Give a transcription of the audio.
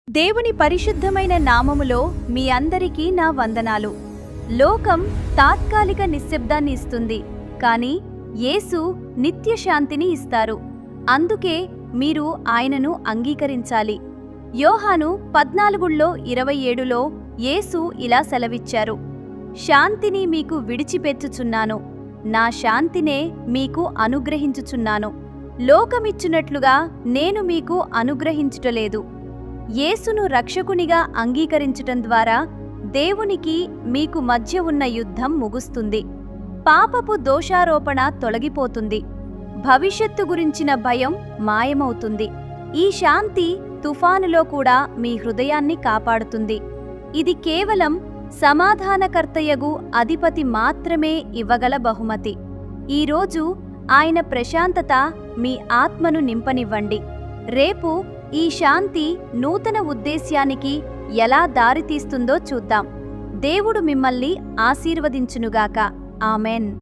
దేవుని పరిశుద్ధమైన నామములో మీ అందరికీ నా వందనాలు. లోకం తాత్కాలిక నిశ్శబ్దాన్ని ఇస్తుంది, కానీ యేసు నిత్య శాంతిని ఇస్తారు. అందుకే మీరు ఆయనను అంగీకరించాలి. యోహాను 14:27లో యేసు ఇలా సెలవిచ్చారు, శాంతిని మీకు విడిచిపెట్టుచున్నాను, నా శాంతినే మీకు అనుగ్రహించుచున్నాను. లోకమిచ్చునట్లుగా నేను మీకు అనుగ్రహించుటలేదు. యేసును రక్షకునిగా అంగీకరించటం ద్వారా దేవునికి మీకు మధ్య ఉన్న యుద్ధం ముగుస్తుంది. పాపపు దోషారోపణ తొలగిపోతుంది. భవిష్యత్తు గురించిన భయం మాయమవుతుంది. ఈ శాంతి తుఫానులో కూడా మీ హృదయాన్ని కాపాడుతుంది. ఇది కేవలం సమాధానకర్తయగు అధిపతి మాత్రమే ఇవ్వగల బహుమతి. ఈరోజు ఆయన ప్రశాంతత మీ ఆత్మను నింపనివ్వండి. రేపు ఈ శాంతి నూతన ఉద్దేశ్యానికి ఎలా దారితీస్తుందో చూద్దాం. దేవుడు మిమ్మల్ని ఆశీర్వదించునుగాక. ఆమెన్.